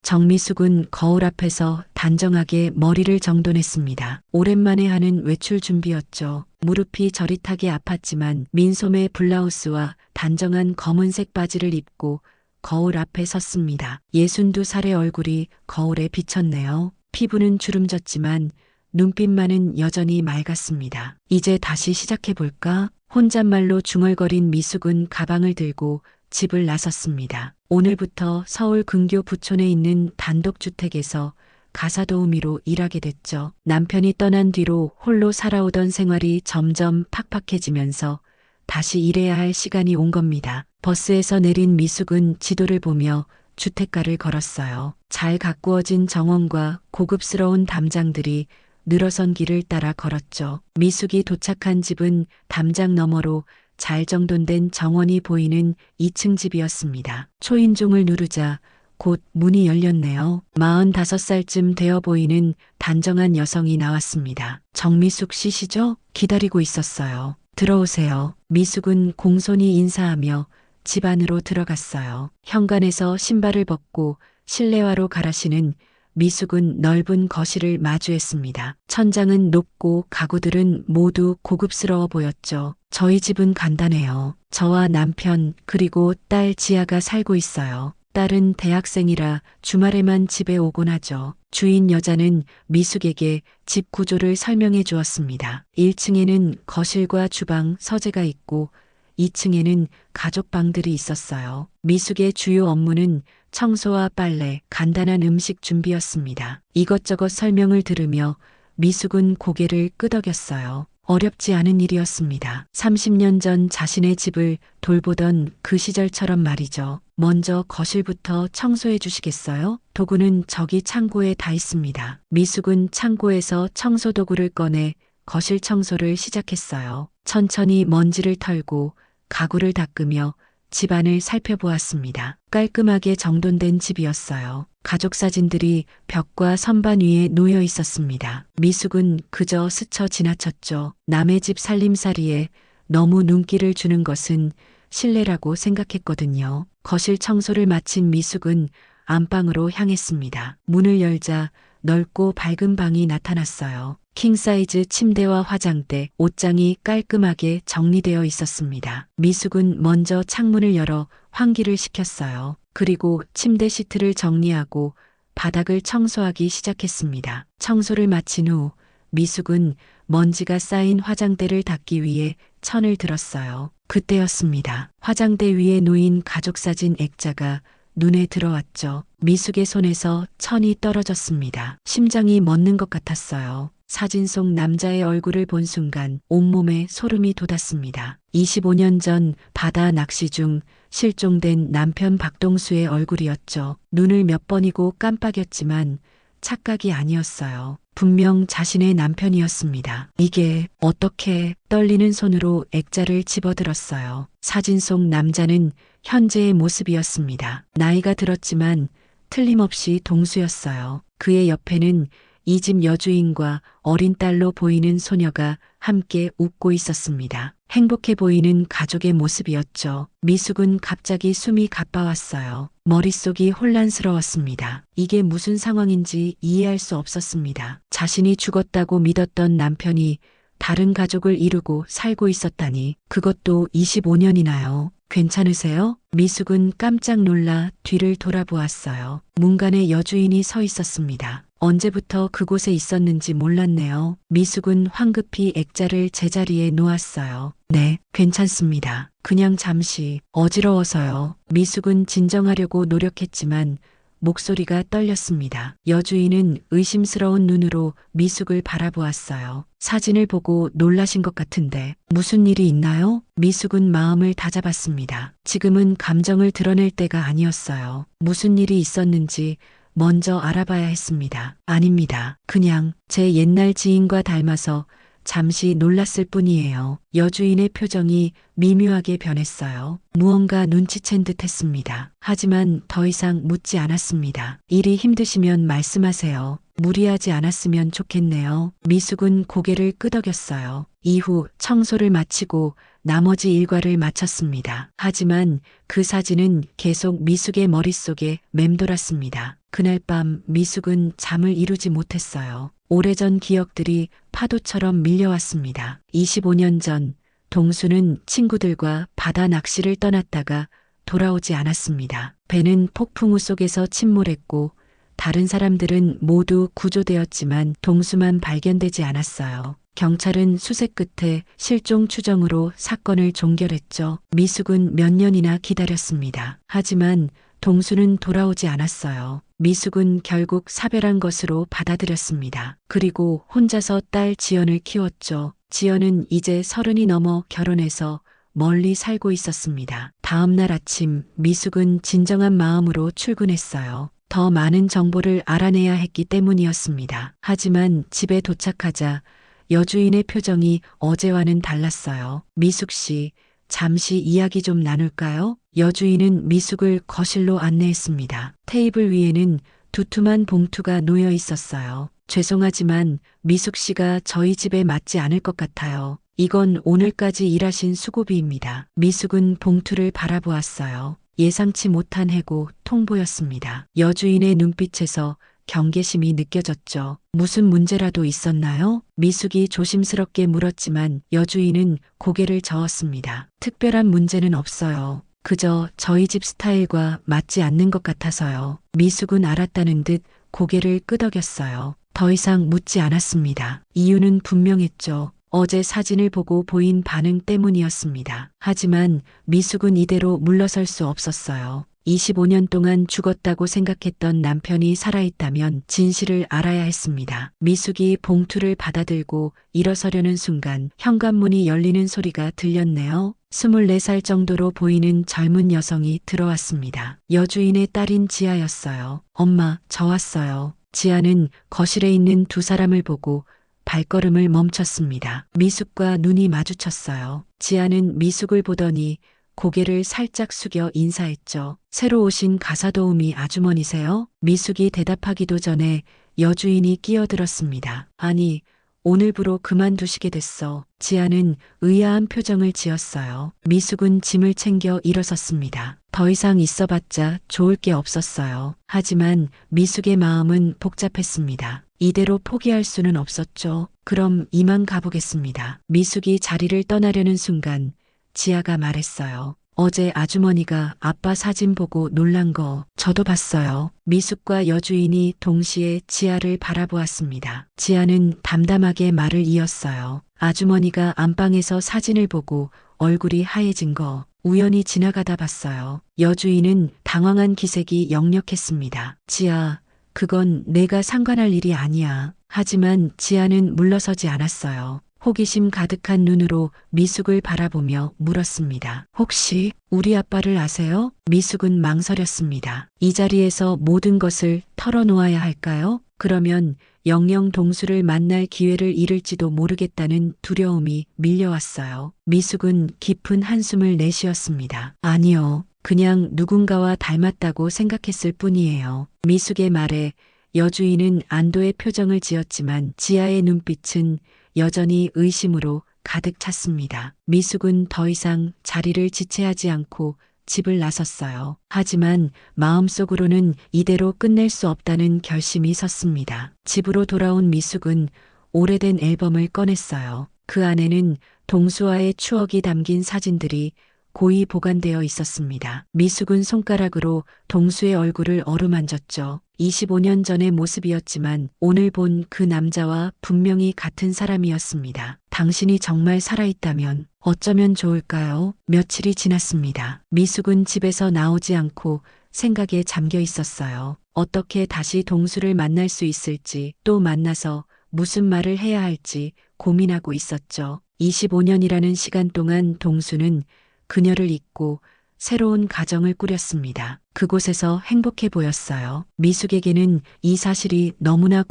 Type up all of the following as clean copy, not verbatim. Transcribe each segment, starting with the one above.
정미숙은 거울 앞에서 단정하게 머리를 정돈했습니다. 오랜만에 하는 외출 준비였죠. 무릎이 저릿하게 아팠지만 민소매 블라우스와 단정한 검은색 바지를 입고 거울 앞에 섰습니다. 62살의 얼굴이 거울에 비쳤네요. 피부는 주름졌지만 눈빛만은 여전히 맑았습니다. 이제 다시 시작해볼까? 혼잣말로 중얼거린 미숙은 가방을 들고 집을 나섰습니다. 오늘부터 서울 근교 부촌에 있는 단독주택에서 가사도우미로 일하게 됐죠. 남편이 떠난 뒤로 홀로 살아오던 생활이 점점 팍팍해지면서 다시 일해야 할 시간이 온 겁니다. 버스에서 내린 미숙은 지도를 보며 주택가를 걸었어요. 잘 가꾸어진 정원과 고급스러운 담장들이 늘어선 길을 따라 걸었죠. 미숙이 도착한 집은 담장 너머로 잘 정돈된 정원이 보이는 2층 집이었습니다. 초인종을 누르자 곧 문이 열렸네요. 45살쯤 되어 보이는 단정한 여성이 나왔습니다. 정미숙 씨시죠? 기다리고 있었어요. 들어오세요. 미숙은 공손히 인사하며 집 안으로 들어갔어요. 현관에서 신발을 벗고 실내화로 갈아 신은 미숙은 넓은 거실을 마주했습니다. 천장은 높고 가구들은 모두 고급스러워 보였죠. 저희 집은 간단해요. 저와 남편 그리고 딸 지아가 살고 있어요. 딸은 대학생이라 주말에만 집에 오곤 하죠. 주인 여자는 미숙에게 집 구조를 설명해 주었습니다. 1층에는 거실과 주방, 서재가 있고 2층에는 가족방들이 있었어요. 미숙의 주요 업무는 청소와 빨래, 간단한 음식 준비였습니다. 이것저것 설명을 들으며 미숙은 고개를 끄덕였어요. 어렵지 않은 일이었습니다. 30년 전 자신의 집을 돌보던 그 시절처럼 말이죠. 먼저 거실부터 청소해 주시겠어요? 도구는 저기 창고에 다 있습니다. 미숙은 창고에서 청소 도구를 꺼내 거실 청소를 시작했어요. 천천히 먼지를 털고 가구를 닦으며 집안을 살펴보았습니다. 깔끔하게 정돈된 집이었어요. 가족 사진들이 벽과 선반 위에 놓여 있었습니다. 미숙은 그저 스쳐 지나쳤죠. 남의 집 살림살이에 너무 눈길을 주는 것은 실례라고 생각했거든요. 거실 청소를 마친 미숙은 안방으로 향했습니다. 문을 열자 넓고 밝은 방이 나타났어요. 킹사이즈 침대와 화장대, 옷장이 깔끔하게 정리되어 있었습니다. 미숙은 먼저 창문을 열어 환기를 시켰어요. 그리고 침대 시트를 정리하고 바닥을 청소하기 시작했습니다. 청소를 마친 후 미숙은 먼지가 쌓인 화장대를 닦기 위해 천을 들었어요. 그때였습니다. 화장대 위에 놓인 가족사진 액자가 눈에 들어왔죠. 미숙의 손에서 천이 떨어졌습니다. 심장이 멎는 것 같았어요. 사진 속 남자의 얼굴을 본 순간 온몸에 소름이 돋았습니다. 25년 전 바다 낚시 중 실종된 남편 박동수의 얼굴이었죠. 눈을 몇 번이고 깜빡였지만 착각이 아니었어요. 분명 자신의 남편이었습니다. 이게 어떻게 떨리는 손으로 액자를 집어들었어요. 사진 속 남자는 현재의 모습이었습니다. 나이가 들었지만 틀림없이 동수였어요. 그의 옆에는 이 집 여주인과 어린 딸로 보이는 소녀가 함께 웃고 있었습니다. 행복해 보이는 가족의 모습이었죠. 미숙은 갑자기 숨이 가빠왔어요. 머릿속이 혼란스러웠습니다. 이게 무슨 상황인지 이해할 수 없었습니다. 자신이 죽었다고 믿었던 남편이 다른 가족을 이루고 살고 있었다니, 그것도 25년이나요. 괜찮으세요? 미숙은 깜짝 놀라 뒤를 돌아보았어요. 문간에 여주인이 서 있었습니다. 언제부터 그곳에 있었는지 몰랐네요. 미숙은 황급히 액자를 제자리에 놓았어요. 네, 괜찮습니다. 그냥 잠시 어지러워서요. 미숙은 진정하려고 노력했지만 목소리가 떨렸습니다. 여주인은 의심스러운 눈으로 미숙을 바라보았어요. 사진을 보고 놀라신 것 같은데 무슨 일이 있나요? 미숙은 마음을 다잡았습니다. 지금은 감정을 드러낼 때가 아니었어요. 무슨 일이 있었는지 먼저 알아봐야 했습니다. 아닙니다. 그냥 제 옛날 지인과 닮아서 잠시 놀랐을 뿐이에요. 여주인의 표정이 미묘하게 변했어요. 무언가 눈치챈 듯 했습니다. 하지만 더 이상 묻지 않았습니다. 일이 힘드시면 말씀하세요. 무리하지 않았으면 좋겠네요. 미숙은 고개를 끄덕였어요. 이후 청소를 마치고 나머지 일과를 마쳤습니다. 하지만 그 사진은 계속 미숙의 머릿속에 맴돌았습니다. 그날 밤 미숙은 잠을 이루지 못했어요. 오래전 기억들이 파도처럼 밀려왔습니다. 25년 전 동수는 친구들과 바다 낚시를 떠났다가 돌아오지 않았습니다. 배는 폭풍우 속에서 침몰했고 다른 사람들은 모두 구조되었지만 동수만 발견되지 않았어요. 경찰은 수색 끝에 실종 추정으로 사건을 종결했죠. 미숙은 몇 년이나 기다렸습니다. 하지만 동수는 돌아오지 않았어요. 미숙은 결국 사별한 것으로 받아들였습니다. 그리고 혼자서 딸 지연을 키웠죠. 지연은 이제 30이 넘어 결혼해서 멀리 살고 있었습니다. 다음 날 아침 미숙은 진정한 마음으로 출근했어요. 더 많은 정보를 알아내야 했기 때문이었습니다. 하지만 집에 도착하자 여주인의 표정이 어제와는 달랐어요. 미숙 씨, 잠시 이야기 좀 나눌까요? 여주인은 미숙을 거실로 안내했습니다. 테이블 위에는 두툼한 봉투가 놓여 있었어요. 죄송하지만 미숙 씨가 저희 집에 맞지 않을 것 같아요. 이건 오늘까지 일하신 수고비입니다. 미숙은 봉투를 바라보았어요. 예상치 못한 해고 통보였습니다. 여주인의 눈빛에서 경계심이 느껴졌죠. 무슨 문제라도 있었나요? 미숙이 조심스럽게 물었지만 여주인은 고개를 저었습니다. 특별한 문제는 없어요. 그저 저희 집 스타일과 맞지 않는 것 같아서요. 미숙은 알았다는 듯 고개를 끄덕였어요. 더 이상 묻지 않았습니다. 이유는 분명했죠. 어제 사진을 보고 보인 반응 때문이었습니다. 하지만 미숙은 이대로 물러설 수 없었어요. 25년 동안 죽었다고 생각했던 남편이 살아있다면 진실을 알아야 했습니다. 미숙이 봉투를 받아들고 일어서려는 순간 현관문이 열리는 소리가 들렸네요. 24살 정도로 보이는 젊은 여성이 들어왔습니다. 여주인의 딸인 지아였어요. 엄마, 저 왔어요. 지아는 거실에 있는 두 사람을 보고 발걸음을 멈췄습니다. 미숙과 눈이 마주쳤어요. 지아는 미숙을 보더니 고개를 살짝 숙여 인사했죠. 새로 오신 가사도우미 아주머니세요? 미숙이 대답하기도 전에 여주인이 끼어들었습니다. 아니, 오늘부로 그만두시게 됐어. 지아는 의아한 표정을 지었어요. 미숙은 짐을 챙겨 일어섰습니다. 더 이상 있어봤자 좋을 게 없었어요. 하지만 미숙의 마음은 복잡했습니다. 이대로 포기할 수는 없었죠. 그럼 이만 가보겠습니다. 미숙이 자리를 떠나려는 순간 지아가 말했어요. 어제 아주머니가 아빠 사진 보고 놀란 거 저도 봤어요. 미숙과 여주인이 동시에 지아를 바라보았습니다. 지아는 담담하게 말을 이었어요. 아주머니가 안방에서 사진을 보고 얼굴이 하얘진 거 우연히 지나가다 봤어요. 여주인은 당황한 기색이 역력했습니다. 지아, 그건 내가 상관할 일이 아니야. 하지만 지아는 물러서지 않았어요. 호기심 가득한 눈으로 미숙을 바라보며 물었습니다. 혹시 우리 아빠를 아세요? 미숙은 망설였습니다. 이 자리에서 모든 것을 털어놓아야 할까요? 그러면 영영 동수를 만날 기회를 잃을지도 모르겠다는 두려움이 밀려왔어요. 미숙은 깊은 한숨을 내쉬었습니다. 아니요. 그냥 누군가와 닮았다고 생각했을 뿐이에요. 미숙의 말에 여주인은 안도의 표정을 지었지만 지아의 눈빛은 여전히 의심으로 가득 찼습니다. 미숙은 더 이상 자리를 지체하지 않고 집을 나섰어요. 하지만 마음속으로는 이대로 끝낼 수 없다는 결심이 섰습니다. 집으로 돌아온 미숙은 오래된 앨범을 꺼냈어요. 그 안에는 동수와의 추억이 담긴 사진들이 고이 보관되어 있었습니다. 미숙은 손가락으로 동수의 얼굴을 어루만졌죠. 25년 전의 모습이었지만 오늘 본 그 남자와 분명히 같은 사람이었습니다. 당신이 정말 살아있다면 어쩌면 좋을까요? 며칠이 지났습니다. 미숙은 집에서 나오지 않고 생각에 잠겨 있었어요. 어떻게 다시 동수를 만날 수 있을지, 또 만나서 무슨 말을 해야 할지 고민하고 있었죠. 25년이라는 시간 동안 동수는 그녀를 잊고 새로운 가정을 꾸렸습니다. 그곳에서 행복해 보였어요. 미숙에게는 이 사실이 너무나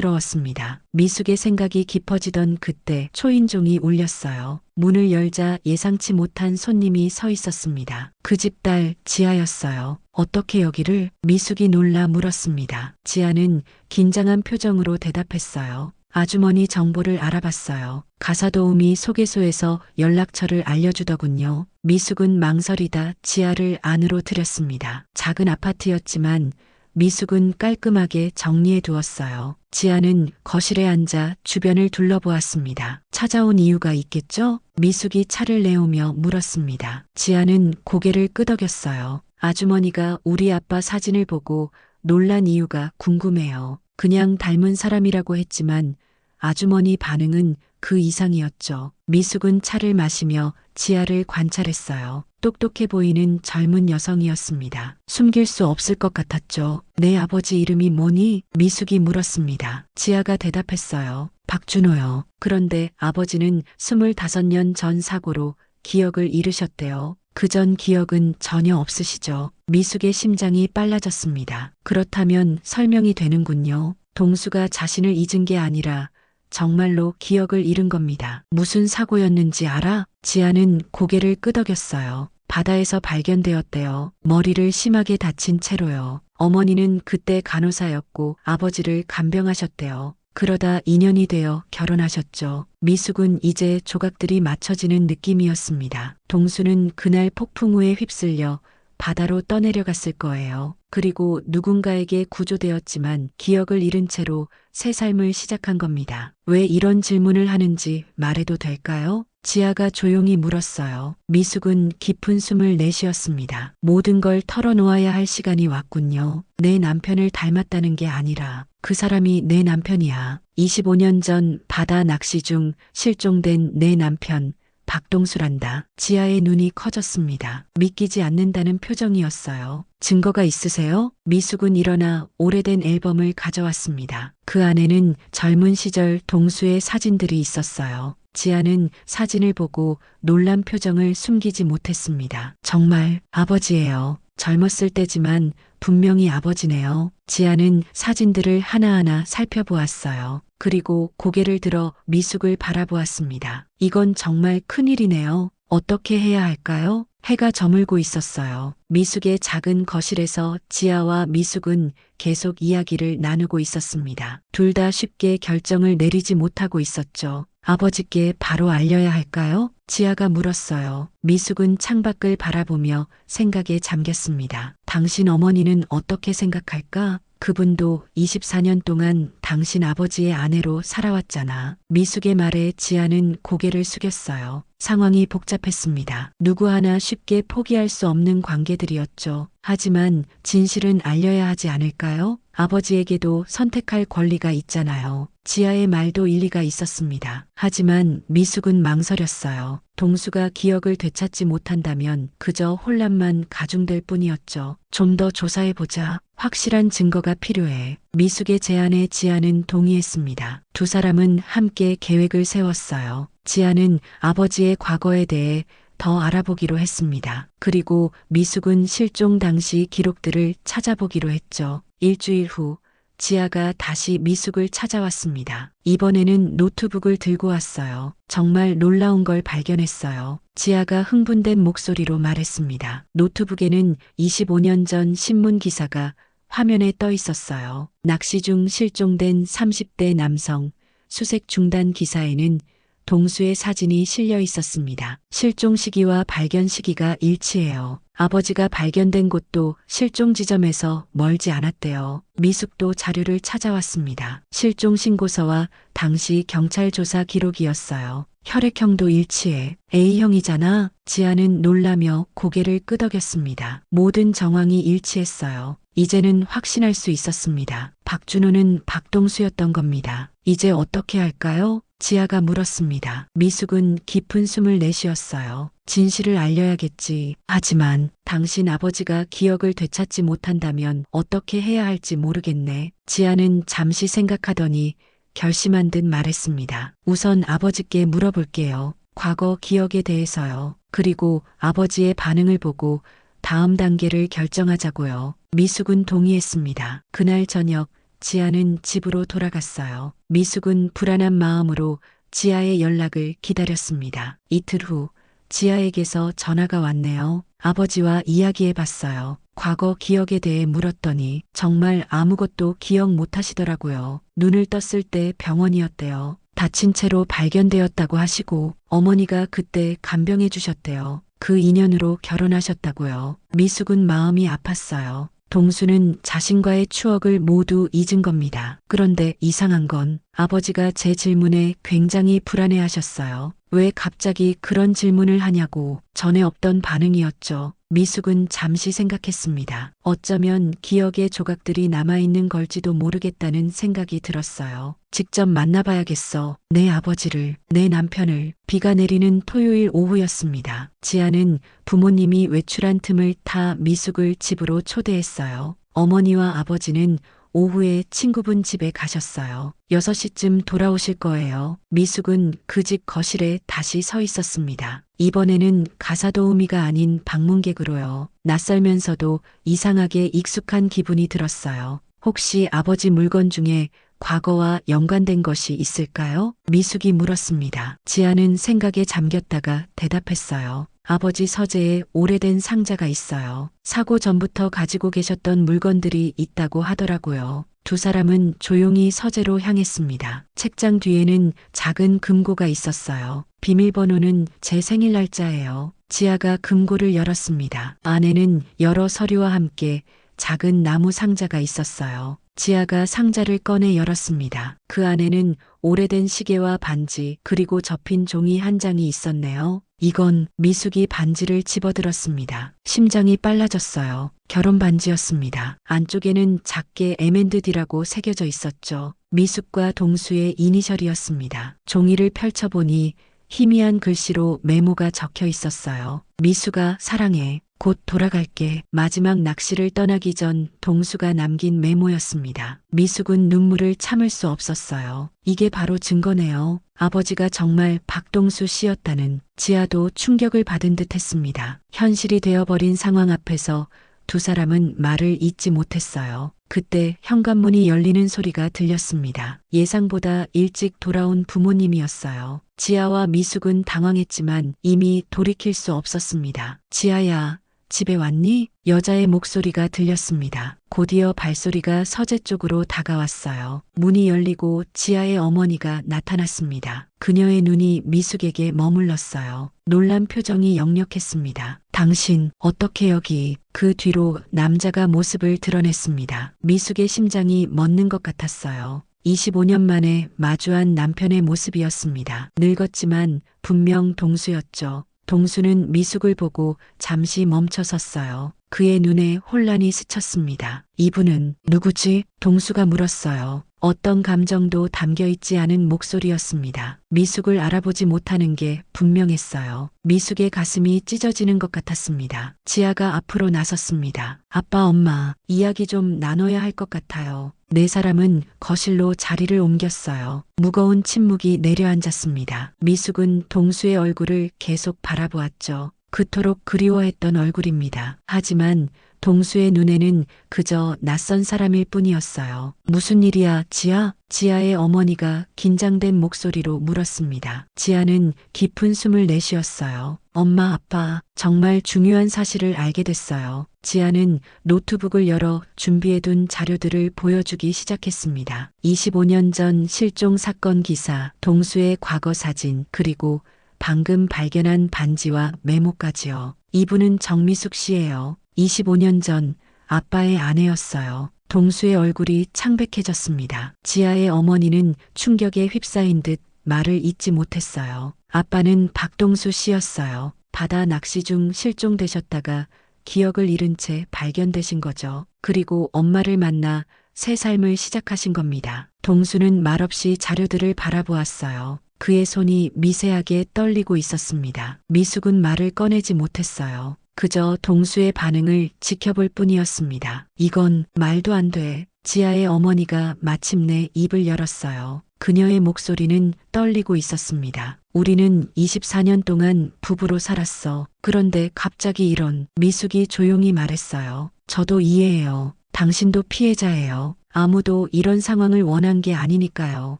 고통스러웠습니다. 미숙의 생각이 깊어지던 그때 초인종이 울렸어요. 문을 열자 예상치 못한 손님이 서 있었습니다. 그 집 딸 지아였어요. 어떻게 여기를? 미숙이 놀라 물었습니다. 지아는 긴장한 표정으로 대답했어요. 아주머니 정보를 알아봤어요. 가사도우미 소개소에서 연락처를 알려주더군요. 미숙은 망설이다 지아를 안으로 들였습니다. 작은 아파트였지만 미숙은 깔끔하게 정리해 두었어요. 지아는 거실에 앉아 주변을 둘러보았습니다. 찾아온 이유가 있겠죠? 미숙이 차를 내오며 물었습니다. 지아는 고개를 끄덕였어요. 아주머니가 우리 아빠 사진을 보고 놀란 이유가 궁금해요. 그냥 닮은 사람이라고 했지만 아주머니 반응은 그 이상이었죠. 미숙은 차를 마시며 지아를 관찰했어요. 똑똑해 보이는 젊은 여성이었습니다. 숨길 수 없을 것 같았죠. 내 아버지 이름이 뭐니? 미숙이 물었습니다. 지아가 대답했어요. 박준호요. 그런데 아버지는 25년 전 사고로 기억을 잃으셨대요. 그 전 기억은 전혀 없으시죠. 미숙의 심장이 빨라졌습니다. 그렇다면 설명이 되는군요. 동수가 자신을 잊은 게 아니라 정말로 기억을 잃은 겁니다. 무슨 사고였는지 알아? 지아는 고개를 끄덕였어요. 바다에서 발견되었대요. 머리를 심하게 다친 채로요. 어머니는 그때 간호사였고 아버지를 간병하셨대요. 그러다 인연이 되어 결혼하셨죠. 미숙은 이제 조각들이 맞춰지는 느낌이었습니다. 동수는 그날 폭풍 우에 휩쓸려 바다로 떠내려갔을 거예요. 그리고 누군가에게 구조되었지만 기억을 잃은 채로 새 삶을 시작한 겁니다. 왜 이런 질문을 하는지 말해도 될까요? 지아가 조용히 물었어요. 미숙은 깊은 숨을 내쉬었습니다. 모든 걸 털어놓아야 할 시간이 왔군요. 내 남편을 닮았다는 게 아니라 그 사람이 내 남편이야. 25년 전 바다 낚시 중 실종된 내 남편 박동수란다. 지아의 눈이 커졌습니다. 믿기지 않는다는 표정이었어요. 증거가 있으세요? 미숙은 일어나 오래된 앨범을 가져왔습니다. 그 안에는 젊은 시절 동수의 사진들이 있었어요. 지아는 사진을 보고 놀란 표정을 숨기지 못했습니다. 정말 아버지예요. 젊었을 때지만 분명히 아버지네요. 지아는 사진들을 하나하나 살펴보았어요. 그리고 고개를 들어 미숙을 바라보았습니다. 이건 정말 큰일이네요. 어떻게 해야 할까요? 해가 저물고 있었어요. 미숙의 작은 거실에서 지아와 미숙은 계속 이야기를 나누고 있었습니다. 둘 다 쉽게 결정을 내리지 못하고 있었죠. 아버지께 바로 알려야 할까요? 지아가 물었어요. 미숙은 창밖을 바라보며 생각에 잠겼습니다. 당신 어머니는 어떻게 생각할까? 그분도 24년 동안 당신 아버지의 아내로 살아왔잖아. 미숙의 말에 지아는 고개를 숙였어요. 상황이 복잡했습니다. 누구 하나 쉽게 포기할 수 없는 관계들이었죠. 하지만 진실은 알려야 하지 않을까요? 아버지에게도 선택할 권리가 있잖아요. 지아의 말도 일리가 있었습니다. 하지만 미숙은 망설였어요. 동수가 기억을 되찾지 못한다면 그저 혼란만 가중될 뿐이었죠. 좀 더 조사해보자. 확실한 증거가 필요해. 미숙의 제안에 지아는 동의했습니다. 두 사람은 함께 계획을 세웠어요. 지아는 아버지의 과거에 대해 더 알아보기로 했습니다. 그리고 미숙은 실종 당시 기록들을 찾아보기로 했죠. 일주일 후 지아가 다시 미숙을 찾아왔습니다. 이번에는 노트북을 들고 왔어요. 정말 놀라운 걸 발견했어요. 지아가 흥분된 목소리로 말했습니다. 노트북에는 25년 전 신문 기사가 화면에 떠 있었어요. 낚시 중 실종된 30대 남성 수색 중단 기사에는 동수의 사진이 실려 있었습니다. 실종 시기와 발견 시기가 일치해요. 아버지가 발견된 곳도 실종 지점에서 멀지 않았대요. 미숙도 자료를 찾아왔습니다. 실종 신고서와 당시 경찰 조사 기록이었어요. 혈액형도 일치해. A형이잖아. 지아는 놀라며 고개를 끄덕였습니다. 모든 정황이 일치했어요. 이제는 확신할 수 있었습니다. 박준호는 박동수였던 겁니다. 이제 어떻게 할까요? 지아가 물었습니다. 미숙은 깊은 숨을 내쉬었어요. 진실을 알려야겠지. 하지만 당신 아버지가 기억을 되찾지 못한다면 어떻게 해야 할지 모르겠네. 지아는 잠시 생각하더니 결심한 듯 말했습니다. 우선 아버지께 물어볼게요. 과거 기억에 대해서요. 그리고 아버지의 반응을 보고 다음 단계를 결정하자고요. 미숙은 동의했습니다. 그날 저녁 지아는 집으로 돌아갔어요. 미숙은 불안한 마음으로 지아의 연락을 기다렸습니다. 이틀 후 지아에게서 전화가 왔네요. 아버지와 이야기해봤어요. 과거 기억에 대해 물었더니 정말 아무것도 기억 못 하시더라고요. 눈을 떴을 때 병원이었대요. 다친 채로 발견되었다고 하시고 어머니가 그때 간병해 주셨대요. 그 인연으로 결혼하셨다고요. 미숙은 마음이 아팠어요. 동수는 자신과의 추억을 모두 잊은 겁니다. 그런데 이상한 건 아버지가 제 질문에 굉장히 불안해하셨어요. 왜 갑자기 그런 질문을 하냐고. 전에 없던 반응이었죠. 미숙은 잠시 생각했습니다. 어쩌면 기억의 조각들이 남아있는 걸지도 모르겠다는 생각이 들었어요. 직접 만나봐야겠어. 내 아버지를, 내 남편을. 비가 내리는 토요일 오후였습니다. 지아는 부모님이 외출한 틈을 타 미숙을 집으로 초대했어요. 어머니와 아버지는 오후에 친구분 집에 가셨어요. 6시쯤 돌아오실 거예요. 미숙은 그 집 거실에 다시 서 있었습니다. 이번에는 가사도우미가 아닌 방문객으로요. 낯설면서도 이상하게 익숙한 기분이 들었어요. 혹시 아버지 물건 중에 과거와 연관된 것이 있을까요? 미숙이 물었습니다. 지아는 생각에 잠겼다가 대답했어요. 아버지 서재에 오래된 상자가 있어요. 사고 전부터 가지고 계셨던 물건들이 있다고 하더라고요. 두 사람은 조용히 서재로 향했습니다. 책장 뒤에는 작은 금고가 있었어요. 비밀번호는 제 생일 날짜예요. 지아가 금고를 열었습니다. 안에는 여러 서류와 함께 작은 나무 상자가 있었어요. 지아가 상자를 꺼내 열었습니다. 그 안에는 오래된 시계와 반지 그리고 접힌 종이 한 장이 있었네요. 이건 미숙이 반지를 집어들었습니다. 심장이 빨라졌어요. 결혼 반지였습니다. 안쪽에는 작게 M&D라고 새겨져 있었죠. 미숙과 동수의 이니셜이었습니다. 종이를 펼쳐보니 희미한 글씨로 메모가 적혀 있었어요. 미숙아 사랑해. 곧 돌아갈게. 마지막 낚시를 떠나기 전 동수가 남긴 메모였습니다. 미숙은 눈물을 참을 수 없었어요. 이게 바로 증거네요. 아버지가 정말 박동수 씨였다는. 지아도 충격을 받은 듯 했습니다. 현실이 되어버린 상황 앞에서 두 사람은 말을 잇지 못했어요. 그때 현관문이 열리는 소리가 들렸습니다. 예상보다 일찍 돌아온 부모님이었어요. 지아와 미숙은 당황했지만 이미 돌이킬 수 없었습니다. 지아야, 집에 왔니? 여자의 목소리가 들렸습니다. 곧이어 발소리가 서재 쪽으로 다가왔어요. 문이 열리고 지아의 어머니가 나타났습니다. 그녀의 눈이 미숙에게 머물렀어요. 놀란 표정이 역력했습니다. 당신, 어떻게 여기? 그 뒤로 남자가 모습을 드러냈습니다. 미숙의 심장이 멎는 것 같았어요. 25년 만에 마주한 남편의 모습이었습니다. 늙었지만 분명 동수였죠. 동수는 미숙을 보고 잠시 멈춰 섰어요. 그의 눈에 혼란이 스쳤습니다. 이분은 누구지? 동수가 물었어요. 어떤 감정도 담겨있지 않은 목소리였습니다. 미숙을 알아보지 못하는 게 분명했어요. 미숙의 가슴이 찢어지는 것 같았습니다. 지아가 앞으로 나섰습니다. 아빠, 엄마, 이야기 좀 나눠야 할 것 같아요. 네 사람은 거실로 자리를 옮겼어요. 무거운 침묵이 내려앉았습니다. 미숙은 동수의 얼굴을 계속 바라보았죠. 그토록 그리워했던 얼굴입니다. 하지만 동수의 눈에는 그저 낯선 사람일 뿐이었어요. 무슨 일이야, 지아? 지아의 어머니가 긴장된 목소리로 물었습니다. 지아는 깊은 숨을 내쉬었어요. 엄마, 아빠, 정말 중요한 사실을 알게 됐어요. 지아는 노트북을 열어 준비해둔 자료들을 보여주기 시작했습니다. 25년 전 실종 사건 기사, 동수의 과거 사진, 그리고 방금 발견한 반지와 메모까지요. 이분은 정미숙 씨예요. 25년 전 아빠의 아내였어요. 동수의 얼굴이 창백해졌습니다. 지아의 어머니는 충격에 휩싸인 듯 말을 잇지 못했어요. 아빠는 박동수 씨였어요. 바다 낚시 중 실종되셨다가 기억을 잃은 채 발견되신 거죠. 그리고 엄마를 만나 새 삶을 시작하신 겁니다. 동수는 말없이 자료들을 바라보았어요. 그의 손이 미세하게 떨리고 있었습니다. 미숙은 말을 꺼내지 못했어요. 그저 동수의 반응을 지켜볼 뿐이었습니다. 이건 말도 안 돼. 지아의 어머니가 마침내 입을 열었어요. 그녀의 목소리는 떨리고 있었습니다. 우리는 24년 동안 부부로 살았어. 그런데 갑자기 이런. 미숙이 조용히 말했어요. 저도 이해해요. 당신도 피해자예요. 아무도 이런 상황을 원한 게 아니니까요.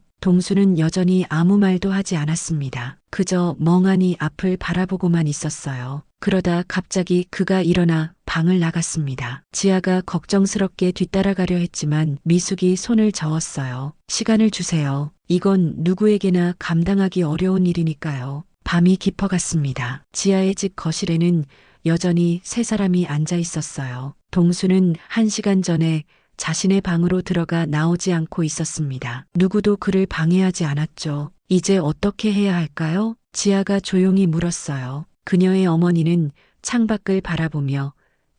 동수는 여전히 아무 말도 하지 않았습니다. 그저 멍하니 앞을 바라보고만 있었어요. 그러다 갑자기 그가 일어나 방을 나갔습니다. 지아가 걱정스럽게 뒤따라가려 했지만 미숙이 손을 저었어요. 시간을 주세요. 이건 누구에게나 감당하기 어려운 일이니까요. 밤이 깊어갔습니다. 지하의 집 거실에는 여전히 세 사람이 앉아 있었어요. 동수는 1시간 전에 자신의 방으로 들어가 나오지 않고 있었습니다. 누구도 그를 방해하지 않았죠. 이제 어떻게 해야 할까요? 지아가 조용히 물었어요. 그녀의 어머니는 창밖을 바라보며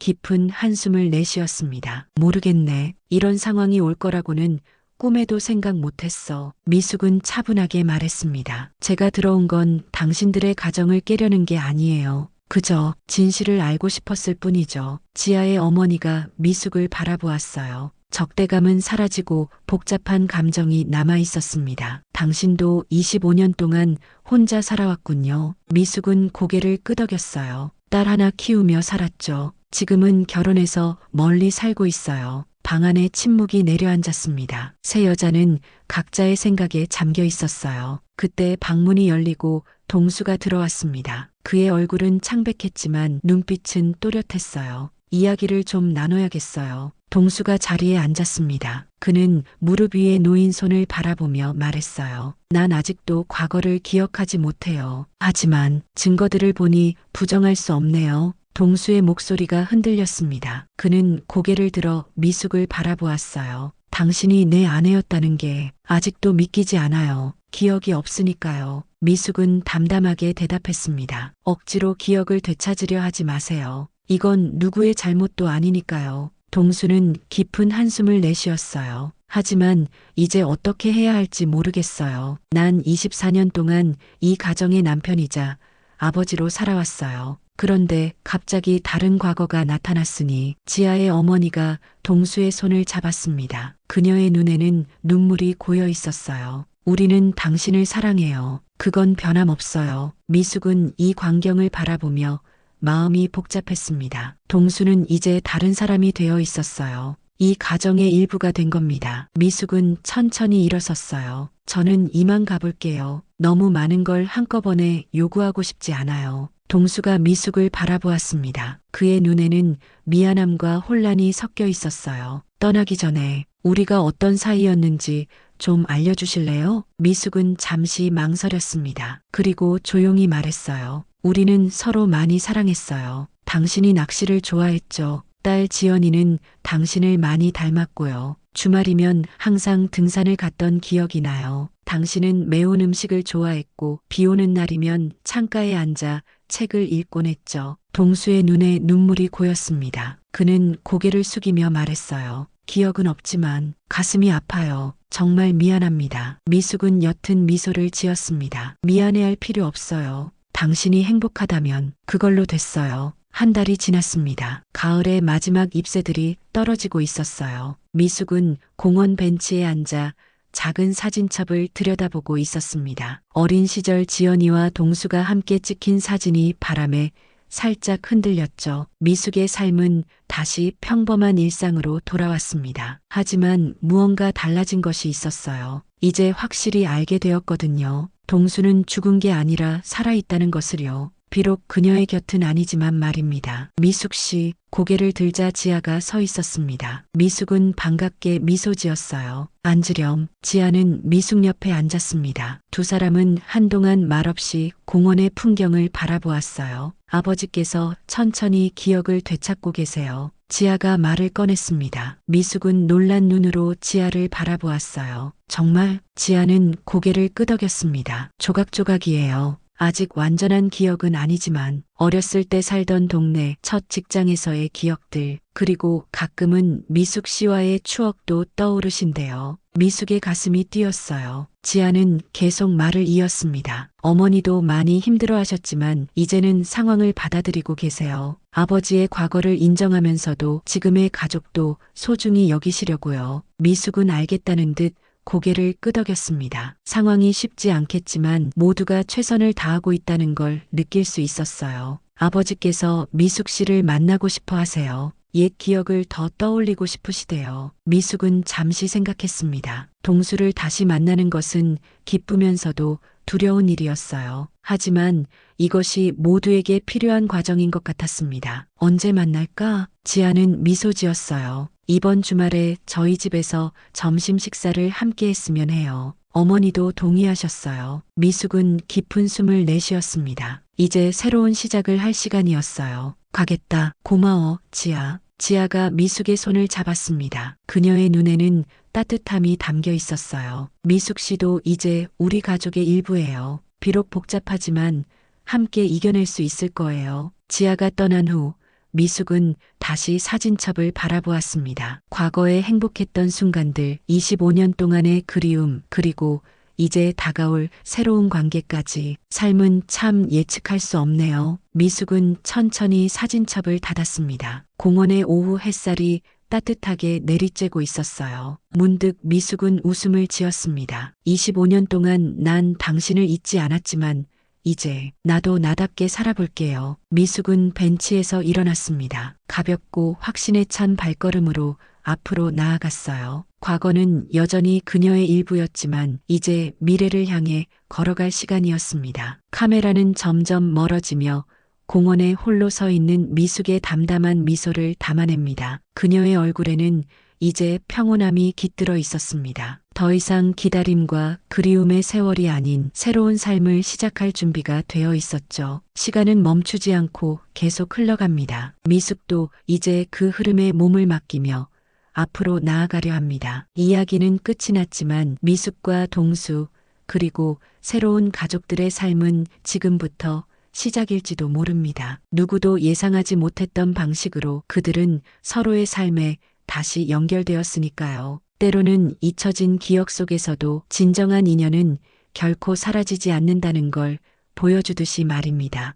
깊은 한숨을 내쉬었습니다. 모르겠네. 이런 상황이 올 거라고는 꿈에도 생각 못했어. 미숙은 차분하게 말했습니다. 제가 들어온 건 당신들의 가정을 깨려는 게 아니에요. 그저 진실을 알고 싶었을 뿐이죠. 지아의 어머니가 미숙을 바라보았어요. 적대감은 사라지고 복잡한 감정이 남아 있었습니다. 당신도 25년 동안 혼자 살아왔군요. 미숙은 고개를 끄덕였어요. 딸 하나 키우며 살았죠. 지금은 결혼해서 멀리 살고 있어요. 방 안에 침묵이 내려앉았습니다. 세 여자는 각자의 생각에 잠겨 있었어요. 그때 방문이 열리고 동수가 들어왔습니다. 그의 얼굴은 창백했지만 눈빛은 또렷했어요. 이야기를 좀 나눠야겠어요. 동수가 자리에 앉았습니다. 그는 무릎 위에 놓인 손을 바라보며 말했어요. 난 아직도 과거를 기억하지 못해요. 하지만 증거들을 보니 부정할 수 없네요. 동수의 목소리가 흔들렸습니다. 그는 고개를 들어 미숙을 바라보았어요. 당신이 내 아내였다는 게 아직도 믿기지 않아요. 기억이 없으니까요. 미숙은 담담하게 대답했습니다. 억지로 기억을 되찾으려 하지 마세요. 이건 누구의 잘못도 아니니까요. 동수는 깊은 한숨을 내쉬었어요. 하지만 이제 어떻게 해야 할지 모르겠어요. 난 24년 동안 이 가정의 남편이자 아버지로 살아왔어요. 그런데 갑자기 다른 과거가 나타났으니 지아의 어머니가 동수의 손을 잡았습니다. 그녀의 눈에는 눈물이 고여 있었어요. 우리는 당신을 사랑해요. 그건 변함없어요. 미숙은 이 광경을 바라보며 마음이 복잡했습니다. 동수는 이제 다른 사람이 되어 있었어요. 이 가정의 일부가 된 겁니다. 미숙은 천천히 일어섰어요. 저는 이만 가볼게요. 너무 많은 걸 한꺼번에 요구하고 싶지 않아요. 동수가 미숙을 바라보았습니다. 그의 눈에는 미안함과 혼란이 섞여 있었어요. 떠나기 전에 우리가 어떤 사이였는지 좀 알려주실래요? 미숙은 잠시 망설였습니다. 그리고 조용히 말했어요. 우리는 서로 많이 사랑했어요. 당신이 낚시를 좋아했죠. 딸 지연이는 당신을 많이 닮았고요. 주말이면 항상 등산을 갔던 기억이 나요. 당신은 매운 음식을 좋아했고 비 오는 날이면 창가에 앉아 책을 읽곤 했죠. 동수의 눈에 눈물이 고였습니다. 그는 고개를 숙이며 말했어요. 기억은 없지만 가슴이 아파요. 정말 미안합니다. 미숙은 옅은 미소를 지었습니다. 미안해할 필요 없어요. 당신이 행복하다면 그걸로 됐어요. 한 달이 지났습니다. 가을의 마지막 잎새들이 떨어지고 있었어요. 미숙은 공원 벤치에 앉아 작은 사진첩을 들여다보고 있었습니다. 어린 시절 지연이와 동수가 함께 찍힌 사진이 바람에 살짝 흔들렸죠. 미숙의 삶은 다시 평범한 일상으로 돌아왔습니다. 하지만 무언가 달라진 것이 있었어요. 이제 확실히 알게 되었거든요. 동수는 죽은 게 아니라 살아있다는 것을요. 비록 그녀의 곁은 아니지만 말입니다. 미숙 씨, 고개를 들자 지아가 서 있었습니다. 미숙은 반갑게 미소 지었어요. 앉으렴. 지아는 미숙 옆에 앉았습니다. 두 사람은 한동안 말없이 공원의 풍경을 바라보았어요. 아버지께서 천천히 기억을 되찾고 계세요. 지아가 말을 꺼냈습니다. 미숙은 놀란 눈으로 지아를 바라보았어요. 정말? 지아는 고개를 끄덕였습니다. 조각조각이에요. 아직 완전한 기억은 아니지만 어렸을 때 살던 동네, 첫 직장에서의 기억들, 그리고 가끔은 미숙 씨와의 추억도 떠오르신대요. 미숙의 가슴이 뛰었어요. 지아는 계속 말을 이었습니다. 어머니도 많이 힘들어하셨지만 이제는 상황을 받아들이고 계세요. 아버지의 과거를 인정하면서도 지금의 가족도 소중히 여기시려고요. 미숙은 알겠다는 듯 고개를 끄덕였습니다. 상황이 쉽지 않겠지만 모두가 최선을 다하고 있다는 걸 느낄 수 있었어요. 아버지께서 미숙 씨를 만나고 싶어 하세요. 옛 기억을 더 떠올리고 싶으시대요. 미숙은 잠시 생각했습니다. 동수를 다시 만나는 것은 기쁘면서도 두려운 일이었어요. 하지만 이것이 모두에게 필요한 과정인 것 같았습니다. 언제 만날까? 지아는 미소 지었어요. 이번 주말에 저희 집에서 점심 식사를 함께 했으면 해요. 어머니도 동의하셨어요. 미숙은 깊은 숨을 내쉬었습니다. 이제 새로운 시작을 할 시간이었어요. 가겠다. 고마워, 지아. 지아가 미숙의 손을 잡았습니다. 그녀의 눈에는 따뜻함이 담겨 있었어요. 미숙 씨도 이제 우리 가족의 일부예요. 비록 복잡하지만 함께 이겨낼 수 있을 거예요. 지아가 떠난 후 미숙은 다시 사진첩을 바라보았습니다. 과거에 행복했던 순간들, 25년 동안의 그리움, 그리고 이제 다가올 새로운 관계까지. 삶은 참 예측할 수 없네요. 미숙은 천천히 사진첩을 닫았습니다. 공원의 오후 햇살이 따뜻하게 내리쬐고 있었어요. 문득 미숙은 웃음을 지었습니다. 25년 동안 난 당신을 잊지 않았지만 이제 나도 나답게 살아볼게요. 미숙은 벤치에서 일어났습니다. 가볍고 확신에 찬 발걸음으로 앞으로 나아갔어요. 과거는 여전히 그녀의 일부였지만 이제 미래를 향해 걸어갈 시간이었습니다. 카메라는 점점 멀어지며 공원에 홀로 서 있는 미숙의 담담한 미소를 담아냅니다. 그녀의 얼굴에는 이제 평온함이 깃들어 있었습니다. 더 이상 기다림과 그리움의 세월이 아닌 새로운 삶을 시작할 준비가 되어 있었죠. 시간은 멈추지 않고 계속 흘러갑니다. 미숙도 이제 그 흐름에 몸을 맡기며 앞으로 나아가려 합니다. 이야기는 끝이 났지만 미숙과 동수 그리고 새로운 가족들의 삶은 지금부터 시작일지도 모릅니다. 누구도 예상하지 못했던 방식으로 그들은 서로의 삶에 다시 연결되었으니까요. 때로는 잊혀진 기억 속에서도 진정한 인연은 결코 사라지지 않는다는 걸 보여주듯이 말입니다.